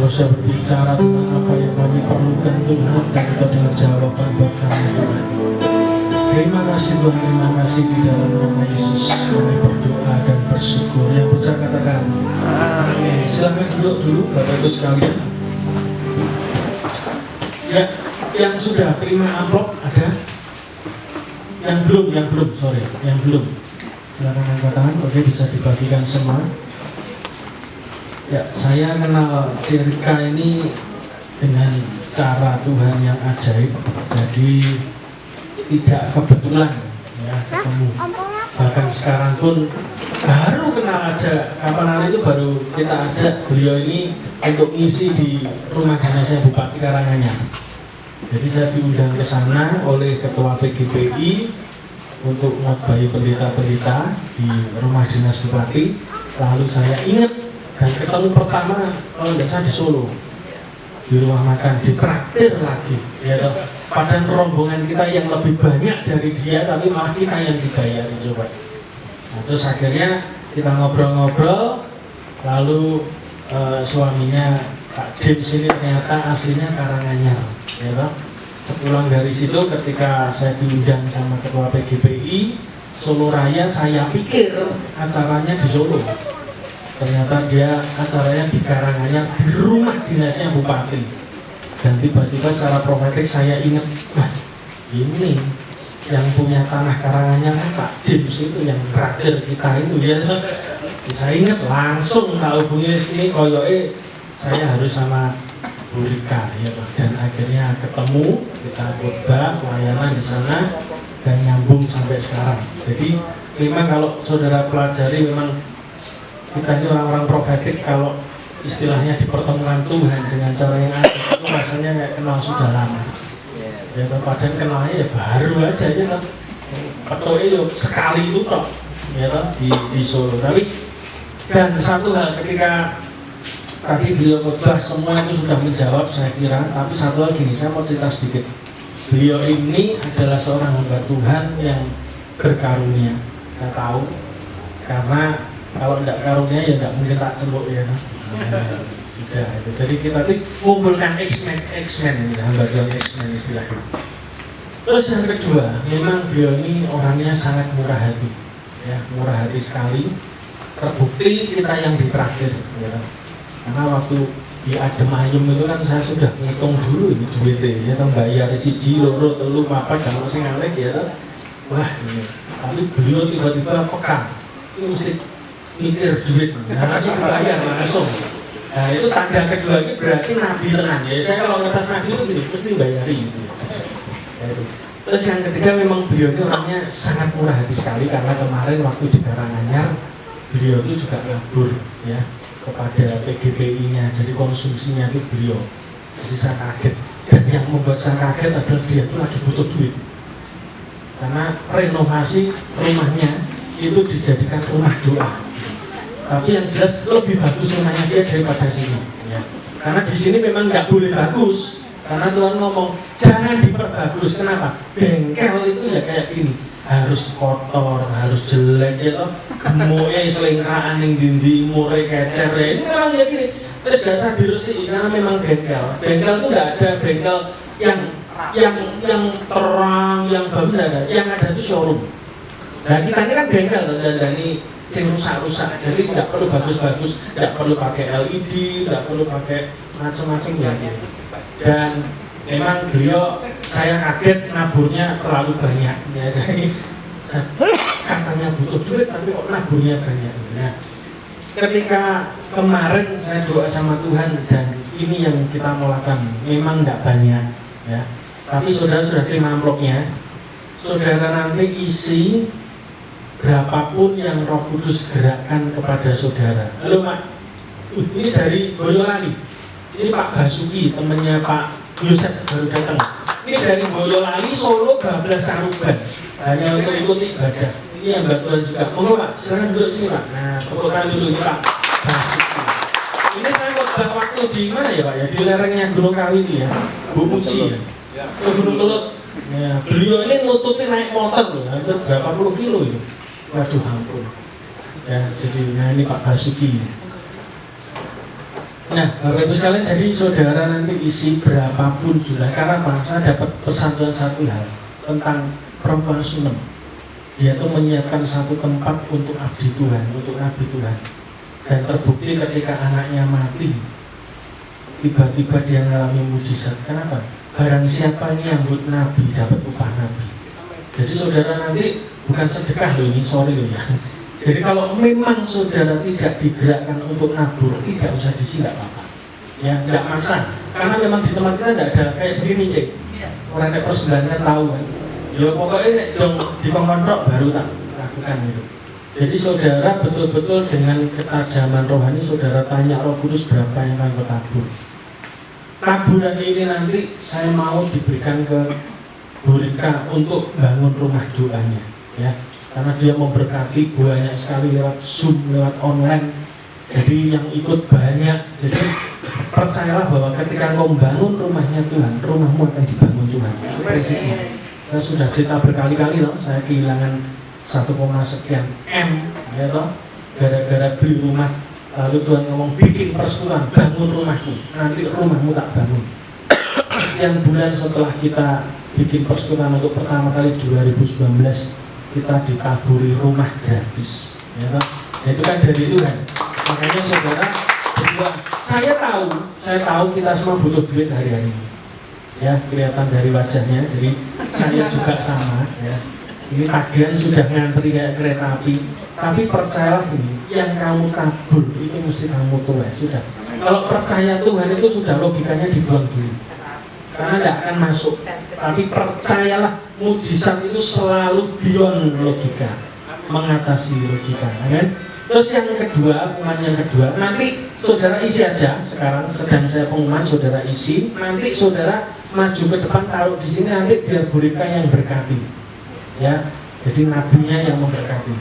bisa berbicara tentang apa yang kami perlukan Tuhan, dan Engkau dengan jawaban buat kami Tuhan. Terima kasih Tuhan, terima kasih di dalam nama Yesus kami berdoa dan bersyukur. Yang percaya katakan amin. Silakan duduk dulu Bapak Ibu sekalian. Ya, yang sudah terima amplop ada? Yang belum, sorry, yang belum. Silakan angkat tangan, oke, bisa dibagikan semua. Ya, saya kenal Cirka ini dengan cara Tuhan yang ajaib. Jadi tidak kebetulan ya ketemu. Bahkan sekarang pun baru kenal aja. Kapan hari itu baru kita ajak beliau ini untuk ngisi di rumah dinasnya Bupati Karanganyar. Jadi saya diundang ke sana oleh Ketua PGPI untuk mengkhotbahi pendeta-pendeta di rumah dinas Bupati. Lalu saya ingat dan ketemu pertama kalau tidak salah di Solo, di rumah makan, di traktir lagi ya toh. Padahal rombongan kita yang lebih banyak dari dia, tapi malah kita yang dibayari coba. Nah, terus akhirnya kita ngobrol-ngobrol, lalu suaminya Pak James ini ternyata aslinya Karanganyar ya toh. Sepulang dari situ ketika saya diundang sama Ketua PGPI Solo Raya, saya pikir acaranya di Solo. Ternyata dia acaranya di Karanganyar, di rumah dinasnya Bupati. Dan tiba-tiba secara profetik saya ingat, wah ini yang punya tanah Karanganyar Pak James itu yang terakhir kita itu ya. Saya ingat langsung tahu bunyi ini koyoke saya harus sama Bu Rika ya, dan akhirnya ketemu, kita khotbah pelayanan di sana dan nyambung sampai sekarang. Jadi memang kalau saudara pelajari, memang kita ini orang-orang profetik, kalau istilahnya dipertemukan Tuhan dengan cara yang ada itu rasanya kayak kenal sudah lama ya, padahal kenalnya ya baru aja ya kan, atau sekali itu toh ya kan di Solo. Tapi dan satu hal, ketika tadi beliau khotbah semua itu sudah menjawab saya kira, tapi satu lagi nih saya mau cerita sedikit. Beliau ini adalah seorang hamba Tuhan yang berkarunia, saya tahu, karena kalau tidak karunia ya tidak mungkin tak sembuh ya kan. Sudah itu. Jadi kita mengumpulkan X-Men ini, hamba Tuhan X-Men istilahnya. Terus yang kedua, memang beliau ini orangnya sangat murah hati ya, murah hati sekali. Terbukti kita yang ditraktir ya. Karena waktu di Adem Ayem itu kan saya sudah ngitung dulu ini duitnya ya, bayar siji loro telu papat kalau sing ngalek ya. Wah ini, tapi beliau tiba-tiba peka, ini mesti mikir duit, nah langsung bayar langsung. Nah itu tanda kedua ini berarti nabi tenan ya. Saya kalau ngetes nabi itu gini, mesti bayari gitu ya, itu. Terus yang ketiga, memang beliau ini orangnya sangat murah hati sekali, karena kemarin waktu di Karanganyar beliau itu juga ngabur ya kepada PGPI-nya, jadi konsumsinya itu beliau. Jadi saya kaget, dan yang membuat saya kaget adalah dia itu lagi butuh duit, karena renovasi rumahnya itu dijadikan rumah doa. Tapi yang jelas lebih bagus rumahnya dia daripada sini ya. Karena di sini memang nggak boleh bagus, karena Tuhan ngomong jangan diperbagus. Kenapa? Bengkel itu ya kayak gini, harus kotor, harus jelek ya loh, gemoke selingkraan yang dindi, mure kecer ya. Ini memang ya gini, terus dasar diresiki karena memang bengkel. Bengkel itu nggak ada bengkel yang terang, yang bagus, nggak ada. Yang ada itu showroom. Nah kita ini kan bengkel dan ini sing rusak-rusak, jadi tidak perlu bagus-bagus, tidak perlu pakai LED, tidak perlu pakai macam-macam ya. Dan memang beliau, saya kaget naburnya terlalu banyak ya, jadi katanya butuh duit tapi kok naburnya banyak. Nah, ketika kemarin saya doa sama Tuhan dan ini yang kita mau lakukan, memang tidak banyak ya, tapi saudara sudah terima amplopnya, saudara nanti isi berapapun yang Roh Kudus gerakkan kepada saudara. Halo Pak, ini dari Boyolali, ini Pak Basuki, temannya Pak Yusef baru datang. Ini dari Boyolali, Solo, 12 Caruban, hanya untuk ikuti ibadah. Ini yang bantuan juga. Monggo Pak, silakan duduk sini Pak. Nah, tepukkan dulu ini Pak Basuki. Ini saya khotbah waktu di mana ya Pak ya? Di lerengnya Gunung Kawi itu ya, Bu Muci ya. Ke Gunung Kelut. Ya, beliau ini nututin naik motor loh, hampir berapa puluh kilo itu. Waduh ampun ya, jadi nah ini Pak Basuki. Nah, Bapak Ibu sekalian, jadi saudara nanti isi berapapun jumlah. Karena apa? Saya dapat pesan Tuhan satu hal tentang perempuan Sunem. Dia tuh menyiapkan satu tempat untuk abdi Tuhan, untuk nabi Tuhan. Dan terbukti ketika anaknya mati, tiba-tiba dia mengalami mujizat. Kenapa? Barang siapa ini yang buat nabi, dapat upah nabi. Jadi saudara nanti bukan sedekah loh ini, sorry loh ya. Jadi kalau memang saudara tidak digerakkan untuk nabur, tidak usah diisi, nggak apa-apa. Ya, nggak maksa. Karena memang di tempat kita nggak ada kayak begini, Cek. Orang kayak persembahyangan tahu kan. Ya pokoknya dong di kontrok baru tak lakukan itu. Jadi saudara betul-betul dengan ketajaman rohani saudara tanya Roh Kudus berapa yang akan tabur. Taburan ini nanti saya mau diberikan ke Bu Rika untuk bangun rumah doanya, ya. Karena dia memberkati banyak sekali lewat Zoom, lewat online. Jadi yang ikut banyak. Jadi percayalah bahwa ketika kau membangun rumahnya Tuhan, rumahmu akan dibangun Tuhan. Itu prinsipnya. Saya sudah cerita berkali-kali loh, saya kehilangan 1, sekian M, ya toh, gara-gara beli rumah. Lalu Tuhan ngomong bikin persekutuan, bangun rumahmu, nanti rumahmu tak bangun. Sekian bulan setelah kita bikin persekutuan untuk pertama kali 2019. Kita ditaburi rumah gratis, ya toh? Itu kan dari Tuhan. Makanya saudara berdua, saya tahu kita semua butuh duit hari-hari ini. Ya, kelihatan dari wajahnya. Jadi saya juga sama. Ya. Ini tagihan sudah ngantri kayak kereta api. Tapi percayalah ini, yang kamu tabur itu mesti kamu tuai sudah. Kalau percaya Tuhan itu sudah logikanya dibuang dulu. Karena tidak akan masuk. Tapi percayalah, mujizat itu selalu beyond logika, mengatasi logika, kan? Terus yang kedua, pengumuman yang kedua, nanti saudara isi aja. Sekarang sedang saya pengumuman, saudara isi. Nanti saudara maju ke depan, taruh di sini, nanti biar Bu Rika yang berkati, ya. Jadi nabinya yang memberkati.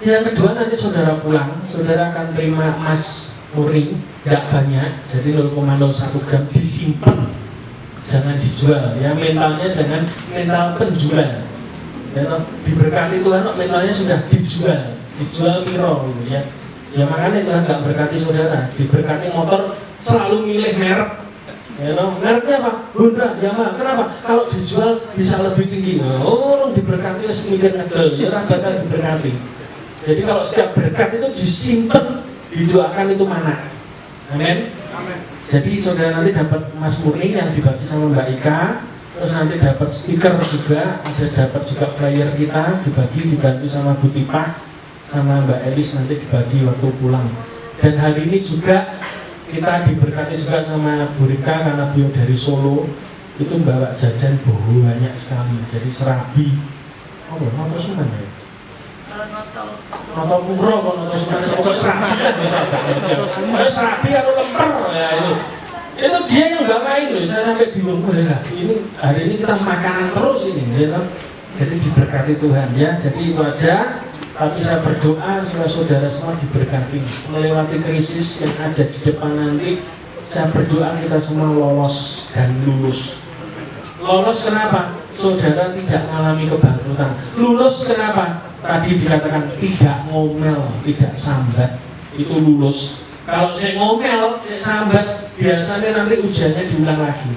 Yang kedua, nanti saudara pulang, saudara akan terima emas murni, tidak banyak, jadi 0,01 gram, disimpan, jangan dijual, ya. Mentalnya jangan mental penjual, ya. Diberkati Tuhan, mentalnya sudah dijual miro, ya. Ya makanya Tuhan nggak berkati saudara, diberkati motor selalu milih merek, ya. Mereknya apa? Honda, Yamaha. Kenapa? Kalau dijual bisa lebih tinggi. Oh, diberkati mikir ngedel, ya bakal diberkati. Jadi kalau setiap berkat itu disimpan, didoakan itu mana? Amin. Jadi saudara nanti dapat emas murni yang dibagi sama Mbak Ika, terus nanti dapat stiker juga, dapat juga flyer kita dibantu sama Bu Tipah, sama Mbak Elis nanti dibagi waktu pulang. Dan hari ini juga kita diberkati juga sama Bu Rika karena beliau dari Solo itu bawa jajan banyak sekali. Jadi serabi, noto suman ya. Noto puro, noto suman, noto serabi atau lemper ya itu. Itu dia yang bawain loh. Saya sampai bingung lah. Ini hari ini kita makanan terus ini, ya. Jadi diberkati Tuhan, ya. Jadi itu aja. Tapi saya berdoa supaya saudara semua diberkati melewati krisis yang ada di depan nanti. Saya berdoa kita semua lolos dan lulus. Lolos kenapa? Saudara tidak mengalami kebangkrutan. Lulus kenapa? Tadi dikatakan tidak ngomel, tidak sambat. Itu lulus. Kalau saya ngomel, saya sambat, biasanya nanti ujiannya diulang lagi.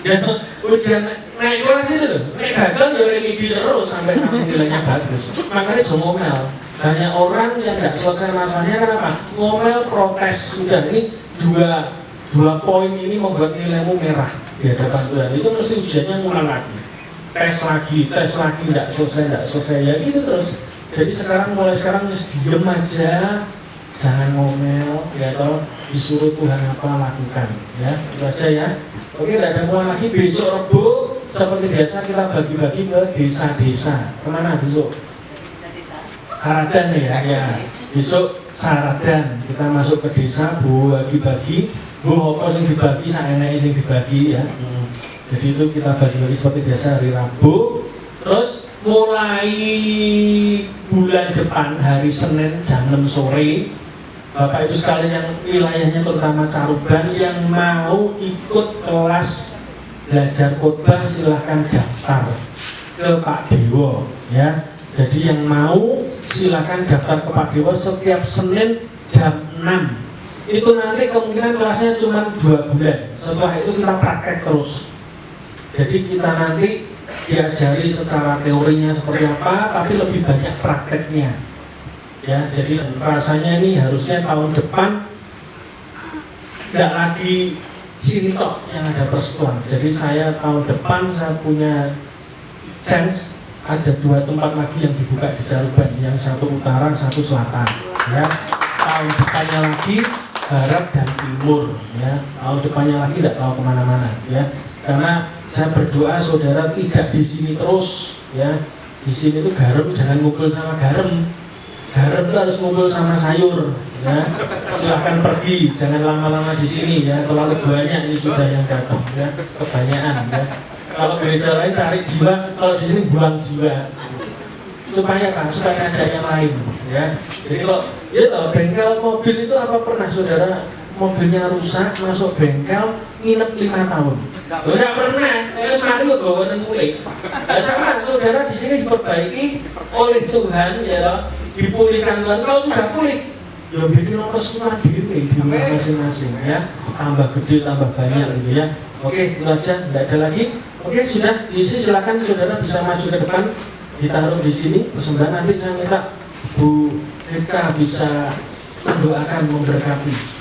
Ya, ujian naik kelas itu loh, naik gagal ya remedi terus sampai nanti nilainya bagus. Makanya jangan ngomel. Banyak orang yang nggak selesai masalahnya kenapa? Ngomel, protes. Sudah ini dua poin ini membuat nilaimu merah di hadapan Tuhan. Itu mesti ujiannya ngulang lagi. Tes lagi, nggak selesai ya gitu terus. Jadi mulai sekarang diem aja. Jangan ngomel, ya toh, disuruh Tuhan apa lakukan, ya. Itu aja ya. Oke, tidak ada pulang lagi. Besok Rebo seperti biasa kita bagi-bagi ke desa-desa. Kemana besok? Saradan ya. Besok Saradan kita masuk ke desa, bagi-bagi. Bu apa yang dibagi, saeneke sing dibagi ya. Jadi itu kita bagi-bagi seperti biasa hari Rabu. Terus mulai bulan depan hari Senin jam 6 sore. Bapak Ibu sekalian yang wilayahnya terutama Caruban yang mau ikut kelas belajar khotbah silahkan daftar ke Pak Dewo, ya. Jadi yang mau silahkan daftar ke Pak Dewo setiap Senin jam 6 itu nanti kemungkinan kelasnya cuma 2 bulan. Setelah itu kita praktek terus. Jadi kita nanti diajari secara teorinya seperti apa, tapi lebih banyak prakteknya. Ya, jadi rasanya ini harusnya tahun depan tidak lagi Sintok yang ada persekutuan. Jadi saya tahun depan saya punya chance ada 2 tempat lagi yang dibuka di Caruban, yang satu utara, satu selatan. Ya, tahun depannya lagi barat dan timur. Ya, tahun depannya lagi tidak tahu kemana-mana. Ya, karena saya berdoa saudara tidak di sini terus. Ya, di sini tuh garam jangan ngumpul sama garam. Garam itu harus ngumpul sama sayur. Ya, silahkan pergi, jangan lama-lama di sini. Ya, terlalu banyak ini sudah yang datang. Ya, kebanyakan. Ya. Kalau gereja lain cari jiwa, kalau di sini buang jiwa. Supaya kan, supaya ada yang lain. Ya. Jadi kalau ya tahu bengkel mobil itu apa pernah saudara mobilnya rusak masuk bengkel nginep 5 tahun? Tidak pernah. Terus mari kok bawa mulai. Nah, sama saudara di sini diperbaiki oleh Tuhan ya, dipulihkan Tuhan. Kalau sudah pulih, ya bikin persekutuan diri di rumah masing-masing ya, tambah gede tambah banyak gitu ya. Oke, itu aja, tidak ada lagi. Oke, sudah diisi, silakan saudara bisa maju ke depan, ditaruh di sini. Persembahan nanti saya minta Bu Eka bisa mendoakan, memberkati.